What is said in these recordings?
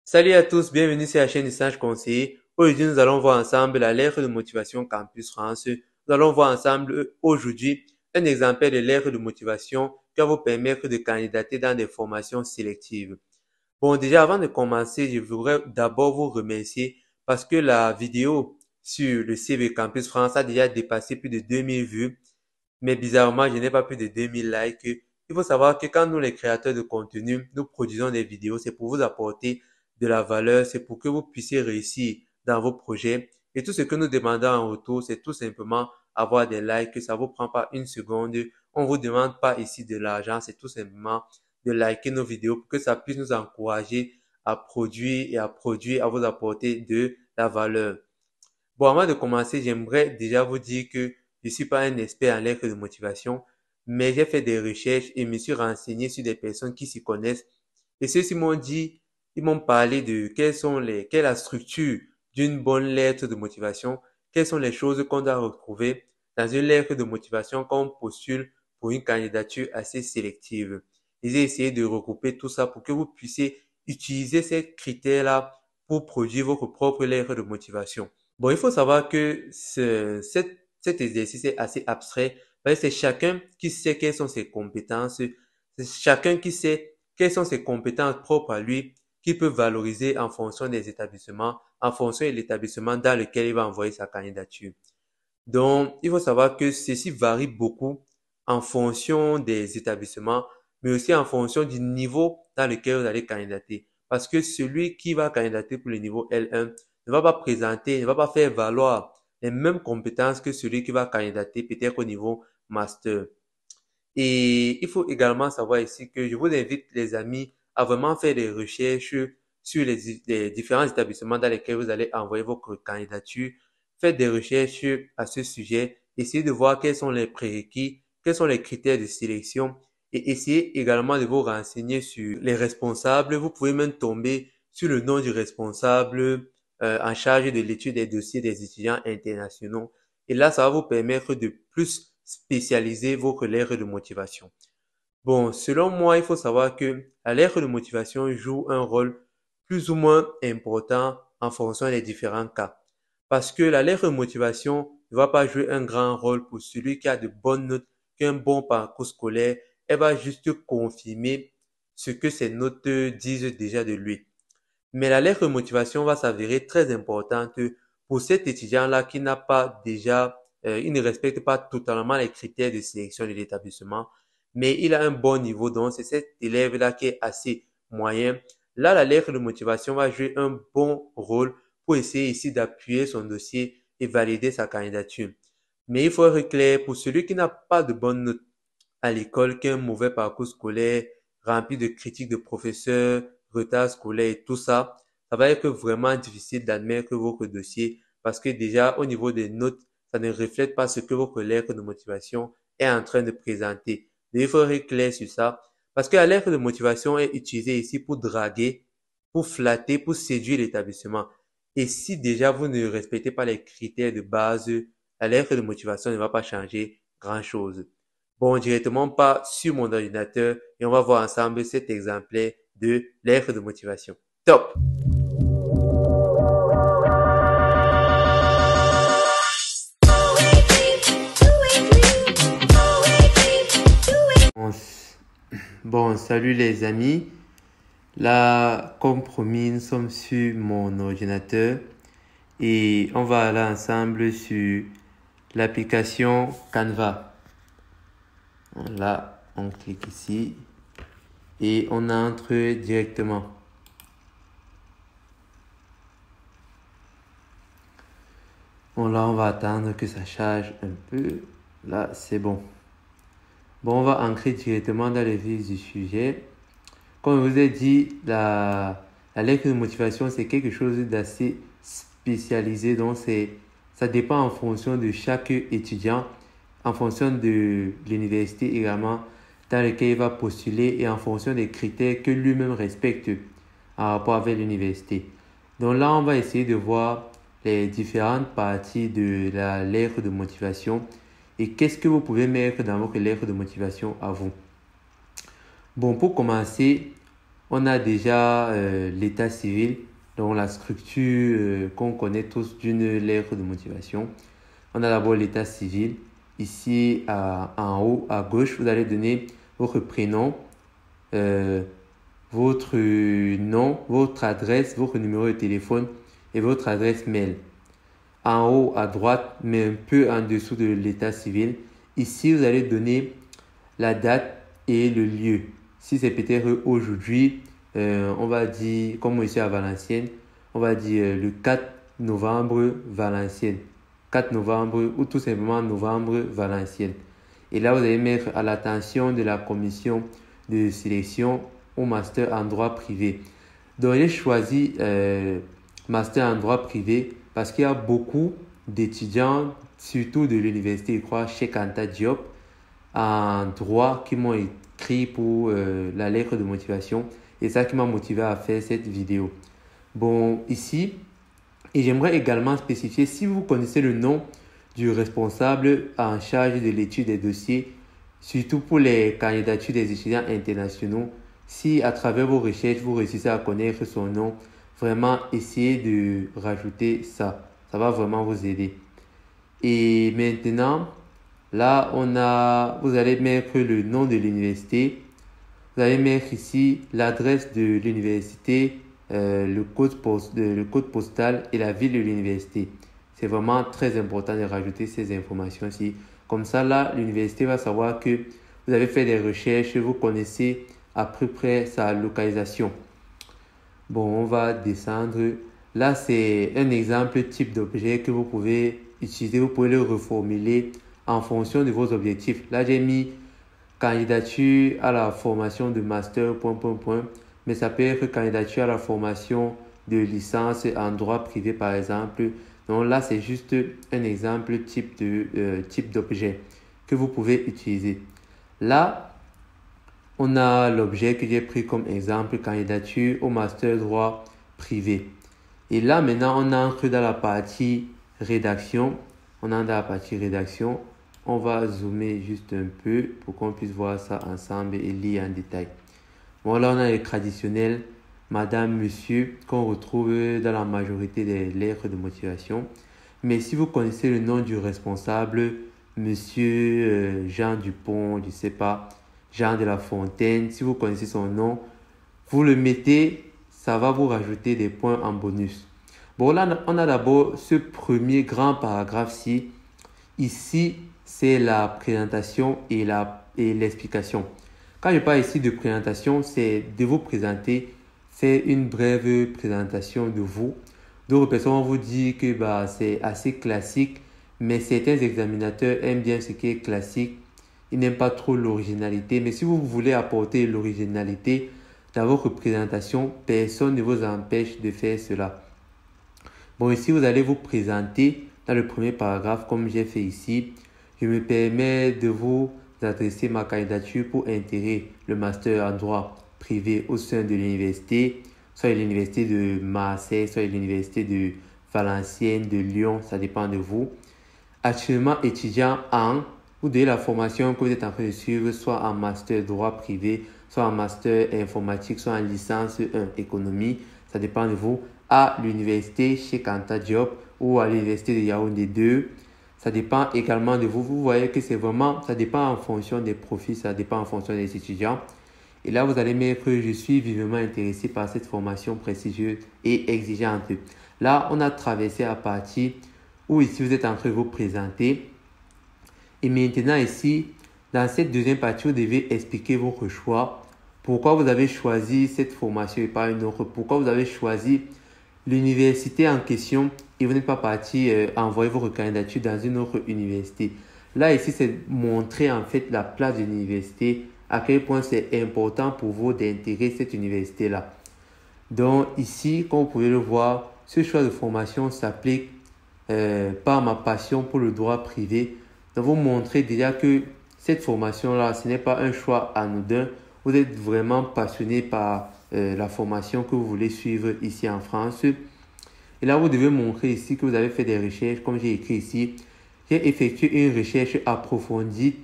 Salut à tous, bienvenue sur la chaîne du Sage Conseiller. Aujourd'hui, nous allons voir ensemble la lettre de motivation Campus France. Nous allons voir ensemble aujourd'hui un exemplaire de lettre de motivation qui va vous permettre de candidater dans des formations sélectives. Bon, déjà, avant de commencer, je voudrais d'abord vous remercier parce que la vidéo sur le CV Campus France a déjà dépassé plus de 2000 vues. Mais bizarrement, je n'ai pas plus de 2000 likes. Il faut savoir que quand nous, les créateurs de contenu, nous produisons des vidéos, c'est pour vous apporter de la valeur, c'est pour que vous puissiez réussir dans vos projets. Et tout ce que nous demandons en retour, c'est tout simplement avoir des likes. Ça vous prend pas une seconde. On vous demande pas ici de l'argent, c'est tout simplement de liker nos vidéos pour que ça puisse nous encourager à produire, à vous apporter de la valeur. Bon, avant de commencer, j'aimerais déjà vous dire que je suis pas un expert en lettres de motivation, mais j'ai fait des recherches et me suis renseigné sur des personnes qui s'y connaissent. Et ceux-ci m'ont dit, ils m'ont parlé de quelle est la structure d'une bonne lettre de motivation, quelles sont les choses qu'on doit retrouver dans une lettre de motivation quand on postule pour une candidature assez sélective. Et j'ai essayé de regrouper tout ça pour que vous puissiez utiliser ces critères-là pour produire votre propre lettre de motivation. Bon, il faut savoir que cet exercice est assez abstrait parce que c'est chacun qui sait quelles sont ses compétences, c'est chacun qui sait quelles sont ses compétences propres à lui, qu'il peut valoriser en fonction des établissements, en fonction de l'établissement dans lequel il va envoyer sa candidature. Donc, il faut savoir que ceci varie beaucoup en fonction des établissements, mais aussi en fonction du niveau dans lequel vous allez candidater. Parce que celui qui va candidater pour le niveau L1 ne va pas présenter, ne va pas faire valoir les mêmes compétences que celui qui va candidater peut-être au niveau master. Et il faut également savoir ici que je vous invite, les amis, à vraiment faire des recherches sur les différents établissements dans lesquels vous allez envoyer votre candidature. Faites des recherches à ce sujet. Essayez de voir quels sont les prérequis, quels sont les critères de sélection et essayez également de vous renseigner sur les responsables. Vous pouvez même tomber sur le nom du responsable en charge de l'étude des dossiers des étudiants internationaux. Et là, ça va vous permettre de plus spécialiser votre lettre de motivation. Bon, selon moi, il faut savoir que la lettre de motivation joue un rôle plus ou moins important en fonction des différents cas. Parce que la lettre de motivation ne va pas jouer un grand rôle pour celui qui a de bonnes notes, qui a un bon parcours scolaire. Elle va juste confirmer ce que ses notes disent déjà de lui. Mais la lettre de motivation va s'avérer très importante pour cet étudiant-là qui n'a pas déjà, il ne respecte pas totalement les critères de sélection de l'établissement, mais il a un bon niveau, donc c'est cet élève-là qui est assez moyen. Là, la lettre de motivation va jouer un bon rôle pour essayer ici d'appuyer son dossier et valider sa candidature. Mais il faut être clair, pour celui qui n'a pas de bonnes notes à l'école, qui a un mauvais parcours scolaire, rempli de critiques de professeurs, retard scolaire et tout ça, ça va être vraiment difficile d'admettre votre dossier parce que déjà au niveau des notes, ça ne reflète pas ce que votre lettre de motivation est en train de présenter. Donc, il faut être clair sur ça parce que la lettre de motivation est utilisée ici pour draguer, pour flatter, pour séduire l'établissement. Et si déjà vous ne respectez pas les critères de base, la lettre de motivation ne va pas changer grand-chose. Bon, directement pas sur mon ordinateur et on va voir ensemble cet exemplaire de lettre de motivation. Top! Bon, salut les amis. Là, comme promis, nous sommes sur mon ordinateur et on va aller ensemble sur l'application Canva. Là, on clique ici et on entre directement. Bon, là, on va attendre que ça charge un peu. Là, c'est bon. Bon, on va entrer directement dans le vif du sujet. Comme je vous ai dit, la lettre de motivation, c'est quelque chose d'assez spécialisé. Donc, ça dépend en fonction de chaque étudiant, en fonction de l'université également dans laquelle il va postuler et en fonction des critères que lui-même respecte en rapport avec l'université. Donc là, on va essayer de voir les différentes parties de la lettre de motivation et qu'est-ce que vous pouvez mettre dans votre lettre de motivation à vous. Bon, pour commencer, On a déjà l'état civil, donc la structure qu'on connaît tous d'une lettre de motivation. On a d'abord l'état civil. Ici, en haut à gauche, vous allez donner votre prénom, votre nom, votre adresse, votre numéro de téléphone et votre adresse mail. En haut à droite, mais un peu en dessous de l'état civil, ici, vous allez donner la date et le lieu. Si c'est peut-être aujourd'hui, on va dire, comme ici à Valenciennes, on va dire le 4 novembre Valenciennes. 4 novembre ou tout simplement novembre Valenciennes. Et là, vous allez mettre à l'attention de la commission de sélection au master en droit privé. Donc, j'ai choisi master en droit privé parce qu'il y a beaucoup d'étudiants, surtout de l'université, je crois, Cheikh Anta Diop, en droit qui m'ont écrit pour la lettre de motivation. Et ça qui m'a motivé à faire cette vidéo. Bon, ici, et j'aimerais également spécifier, si vous connaissez le nom du responsable en charge de l'étude des dossiers, surtout pour les candidatures des étudiants internationaux, si à travers vos recherches, vous réussissez à connaître son nom, vraiment essayez de rajouter ça. Ça va vraiment vous aider. Et maintenant, là, vous allez mettre le nom de l'université. Vous allez mettre ici l'adresse de l'université, le code postal et la ville de l'université. C'est vraiment très important de rajouter ces informations-ci. Comme ça, là, l'université va savoir que vous avez fait des recherches, vous connaissez à peu près sa localisation. Bon, on va descendre. Là, c'est un exemple type d'objet que vous pouvez utiliser. Vous pouvez le reformuler en fonction de vos objectifs. Là, j'ai mis candidature à la formation de master, ... Mais ça peut être candidature à la formation de licence en droit privé, par exemple. Donc là, c'est juste un exemple type d'objet que vous pouvez utiliser. Là, on a l'objet que j'ai pris comme exemple, candidature au master droit privé. Et là, maintenant, on entre dans la partie rédaction. On va zoomer juste un peu pour qu'on puisse voir ça ensemble et lire en détail. Bon, là, on a les traditionnels madame, monsieur, qu'on retrouve dans la majorité des lettres de motivation. Mais si vous connaissez le nom du responsable, monsieur Jean Dupont, je ne sais pas, Jean de la Fontaine, si vous connaissez son nom, vous le mettez, ça va vous rajouter des points en bonus. Bon, là, on a d'abord ce premier grand paragraphe-ci. Ici, c'est la présentation et l'explication. Quand je parle ici de présentation, c'est de vous présenter, faire une brève présentation de vous. D'autres personnes vont vous dire que c'est assez classique, mais certains examinateurs aiment bien ce qui est classique. Ils n'aiment pas trop l'originalité. Mais si vous voulez apporter l'originalité dans votre présentation, personne ne vous empêche de faire cela. Bon, ici, vous allez vous présenter dans le premier paragraphe, comme j'ai fait ici. Je me permets de vous adresser ma candidature pour intégrer le master en droit privé au sein de l'université, soit l'université de Marseille, soit l'université de Valenciennes, de Lyon, ça dépend de vous. Actuellement étudiant vous donnez la formation que vous êtes en train de suivre, soit en master droit privé, soit en master informatique, soit en licence 1 économie, ça dépend de vous, à l'université Cheikh Anta Diop ou à l'université de Yaoundé 2. Ça dépend également de vous. Vous voyez que c'est vraiment, ça dépend en fonction des profils, ça dépend en fonction des étudiants. Et là, vous allez mettre, je suis vivement intéressé par cette formation prestigieuse et exigeante. Là, on a traversé la partie où ici, vous êtes en train de vous présenter. Et maintenant, ici, dans cette deuxième partie, vous devez expliquer votre choix. Pourquoi vous avez choisi cette formation et pas une autre. Pourquoi vous avez choisi l'université en question et vous n'êtes pas parti envoyer votre candidature dans une autre université. Là, ici, c'est montrer en fait la place de l'université, à quel point c'est important pour vous d'intégrer cette université-là. Donc ici, comme vous pouvez le voir, ce choix de formation s'applique par ma passion pour le droit privé. Donc vous montrez déjà que cette formation-là, ce n'est pas un choix anodin. Vous êtes vraiment passionné par la formation que vous voulez suivre ici en France. Et là, vous devez montrer ici que vous avez fait des recherches, comme j'ai écrit ici. J'ai effectué une recherche approfondie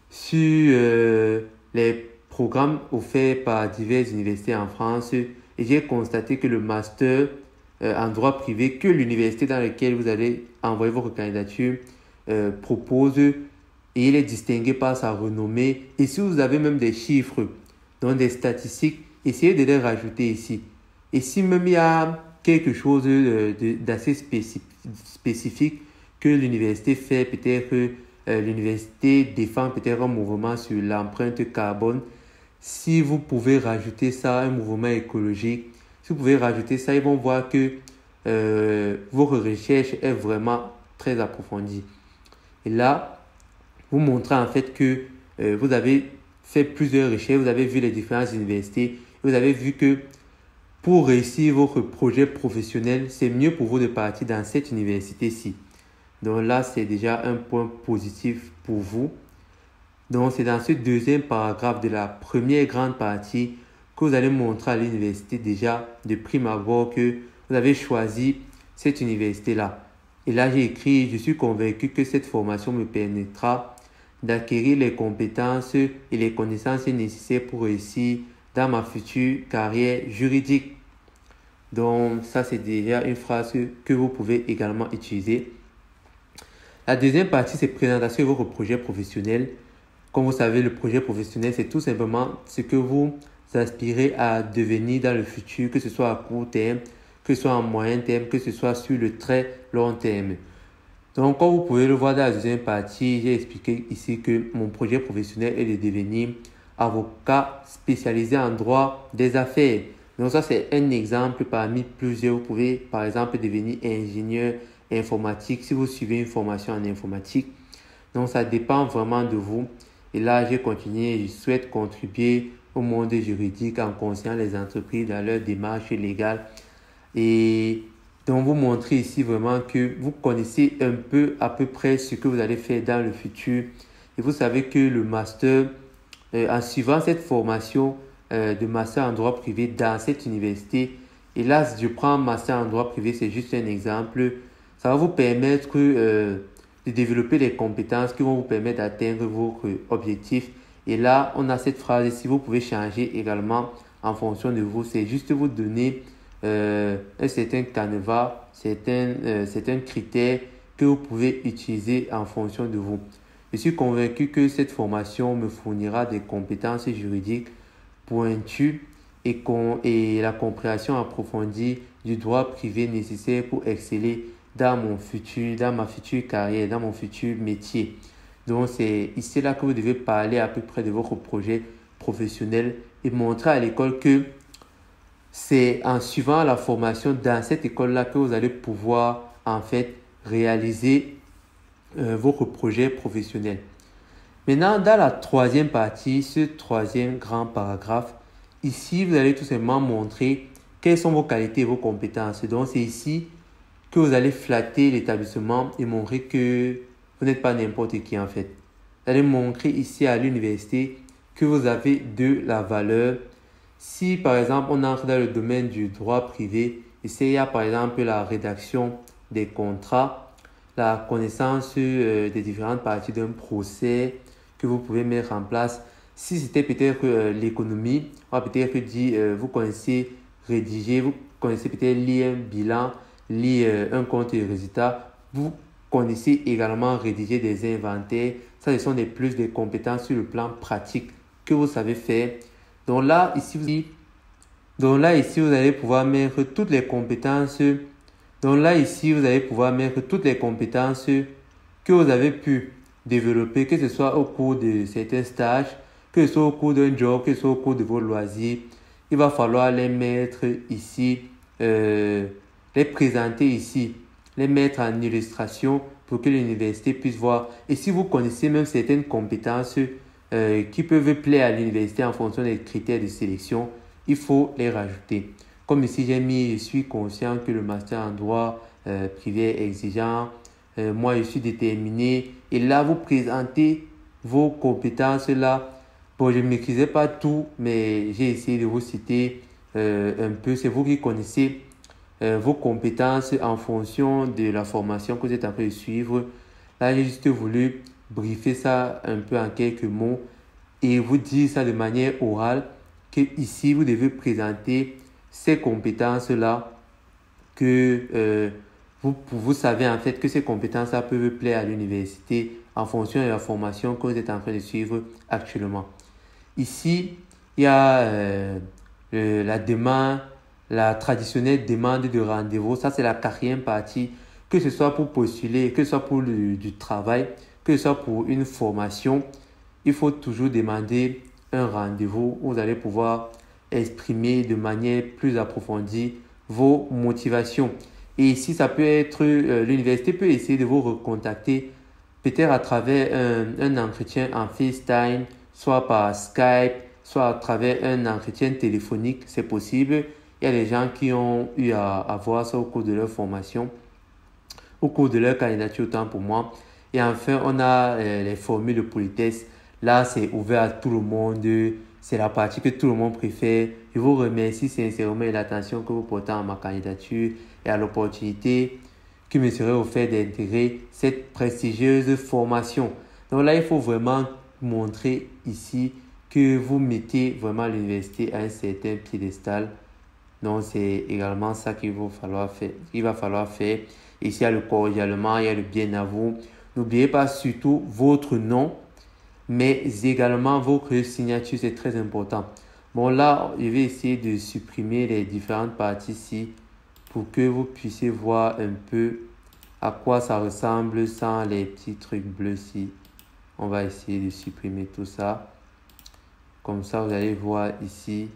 sur les programmes offerts par diverses universités en France et j'ai constaté que le master en droit privé que l'université dans laquelle vous allez envoyer votre candidature propose et il est distingué par sa renommée. Et si vous avez même des chiffres, donc des statistiques, essayez de les rajouter ici. Et si même il y a quelque chose d'assez spécifique que l'université fait, peut-être que l'université défend peut-être un mouvement sur l'empreinte carbone, si vous pouvez rajouter ça, un mouvement écologique, si vous pouvez rajouter ça, ils vont voir que votre recherche est vraiment très approfondie. Et là, vous montrez en fait que vous avez fait plusieurs recherches, vous avez vu les différentes universités, vous avez vu que pour réussir votre projet professionnel, c'est mieux pour vous de partir dans cette université-ci. Donc là, c'est déjà un point positif pour vous. Donc c'est dans ce deuxième paragraphe de la première grande partie que vous allez montrer à l'université déjà de prime abord que vous avez choisi cette université-là. Et là, j'ai écrit, je suis convaincu que cette formation me permettra d'acquérir les compétences et les connaissances nécessaires pour réussir dans ma future carrière juridique. Donc ça, c'est déjà une phrase que vous pouvez également utiliser. La deuxième partie, c'est présentation de votre projet professionnel. Comme vous savez, le projet professionnel, c'est tout simplement ce que vous aspirez à devenir dans le futur, que ce soit à court terme, que ce soit en moyen terme, que ce soit sur le très long terme. Donc, comme vous pouvez le voir dans la deuxième partie, j'ai expliqué ici que mon projet professionnel est de devenir avocat spécialisé en droit des affaires. Donc, ça, c'est un exemple parmi plusieurs. Vous pouvez, par exemple, devenir ingénieur informatique si vous suivez une formation en informatique. Donc, ça dépend vraiment de vous. Et là, j'ai continué. Je souhaite contribuer au monde juridique en conseillant les entreprises dans leur démarche légale. Et donc, vous montrer ici vraiment que vous connaissez un peu, à peu près, ce que vous allez faire dans le futur. Et vous savez que le master, en suivant cette formation de master en droit privé dans cette université, et là, si je prends master en droit privé, c'est juste un exemple, ça va vous permettre de développer les compétences qui vont vous permettre d'atteindre vos objectifs. Et là, on a cette phrase ici, vous pouvez changer également en fonction de vous. C'est juste vous donner un certain canevas, certains critères que vous pouvez utiliser en fonction de vous. Je suis convaincu que cette formation me fournira des compétences juridiques pointues et la compréhension approfondie du droit privé nécessaire pour exceller dans ma future carrière, dans mon futur métier. Donc, c'est ici là que vous devez parler à peu près de votre projet professionnel et montrer à l'école que c'est en suivant la formation dans cette école-là que vous allez pouvoir en fait réaliser votre projet professionnel. Maintenant, dans la troisième partie, ce troisième grand paragraphe, ici, vous allez tout simplement montrer quelles sont vos qualités et vos compétences. Donc, c'est ici que vous allez flatter l'établissement et montrer que vous n'êtes pas n'importe qui en fait. Vous allez montrer ici à l'université que vous avez de la valeur. Si par exemple on entre dans le domaine du droit privé, ici il y a par exemple la rédaction des contrats, la connaissance des différentes parties d'un procès que vous pouvez mettre en place. Si c'était peut-être l'économie, on va peut-être dire vous connaissez rédiger, vous connaissez peut-être lire un bilan, lire un compte et résultat. Vous connaissez également rédiger des inventaires. Ça, ce sont des compétences sur le plan pratique que vous savez faire. Donc là, ici, vous allez pouvoir mettre toutes les compétences. Donc là, ici, vous allez pouvoir mettre toutes les compétences que vous avez pu développer, que ce soit au cours de certains stages, que ce soit au cours d'un job, que ce soit au cours de vos loisirs. Il va falloir les mettre ici, les présenter ici, les mettre en illustration pour que l'université puisse voir. Et si vous connaissez même certaines compétences qui peuvent plaire à l'université en fonction des critères de sélection, il faut les rajouter. Comme ici, j'ai mis, je suis conscient que le master en droit privé est exigeant. Moi, je suis déterminé. Et là, vous présentez vos compétences là. Bon, je ne maîtrisais pas tout, mais j'ai essayé de vous citer un peu. C'est vous qui connaissez vos compétences en fonction de la formation que vous êtes en train de suivre. Là, j'ai juste voulu briefer ça un peu en quelques mots. et vous dire ça de manière orale, que ici, vous devez présenter ces compétences-là que vous savez en fait que ces compétences-là peuvent plaire à l'université en fonction de la formation que vous êtes en train de suivre actuellement. Ici, il y a la demande, la traditionnelle demande de rendez-vous. Ça, c'est la 4e partie. Que ce soit pour postuler, que ce soit pour du travail, que ce soit pour une formation, il faut toujours demander un rendez-vous où vous allez pouvoir exprimer de manière plus approfondie vos motivations. Et ici, ça peut être, l'université peut essayer de vous recontacter peut-être à travers un entretien en FaceTime, soit par Skype, soit à travers un entretien téléphonique, c'est possible. Il y a des gens qui ont eu à voir ça au cours de leur formation, au cours de leur candidature, autant pour moi. Et enfin, on a les formules de politesse. Là, c'est ouvert à tout le monde. C'est la partie que tout le monde préfère. Je vous remercie sincèrement de l'attention que vous portez à ma candidature et à l'opportunité qui me serait offerte d'intégrer cette prestigieuse formation. Donc là, il faut vraiment montrer ici que vous mettez vraiment l'université à un certain piédestal. Donc, c'est également ça qu'il va falloir faire. Ici, il y a le cordialement, il y a le bien à vous. N'oubliez pas surtout votre nom, mais également votre signature, c'est très important. Bon, là, je vais essayer de supprimer les différentes parties ici pour que vous puissiez voir un peu à quoi ça ressemble sans les petits trucs bleus ici. On va essayer de supprimer tout ça. Comme ça, vous allez voir ici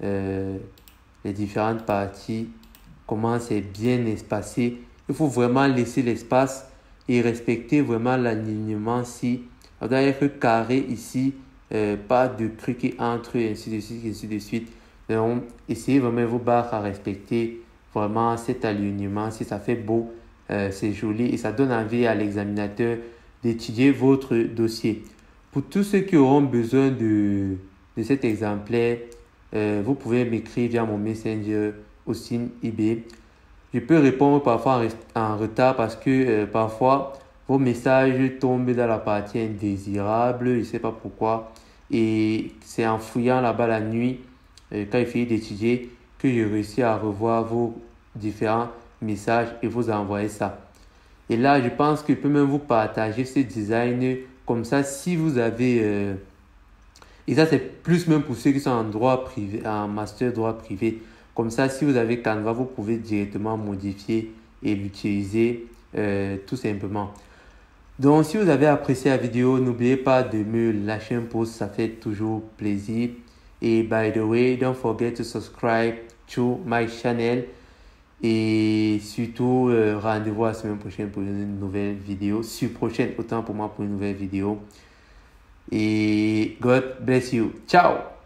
les différentes parties, comment c'est bien espacé. Il faut vraiment laisser l'espace et respecter vraiment l'alignement ici. Ça doit être carré ici, pas de criquet entre eux, ainsi de suite, ainsi de suite. Donc, essayez vraiment vos barres à respecter vraiment cet alignement. Si ça fait beau, c'est joli et ça donne envie à l'examinateur d'étudier votre dossier. Pour tous ceux qui auront besoin de cet exemplaire, vous pouvez m'écrire via mon Messenger Austin IB. Je peux répondre parfois en retard parce que parfois vos messages tombent dans la partie indésirable, je ne sais pas pourquoi. Et c'est en fouillant là-bas la nuit, quand il finit d'étudier, que j'ai réussi à revoir vos différents messages et vous envoyer ça. Et là, je pense que je peux même vous partager ce design. Comme ça, si vous avez... et ça, c'est plus même pour ceux qui sont en droit privé, en master droit privé. Comme ça, si vous avez Canva, vous pouvez directement modifier et l'utiliser tout simplement. Donc, si vous avez apprécié la vidéo, n'oubliez pas de me lâcher un pouce, ça fait toujours plaisir. Et by the way, don't forget to subscribe to my channel. Et surtout, rendez-vous la semaine prochaine pour une nouvelle vidéo. Prochaine, autant pour moi pour une nouvelle vidéo. Et God bless you. Ciao!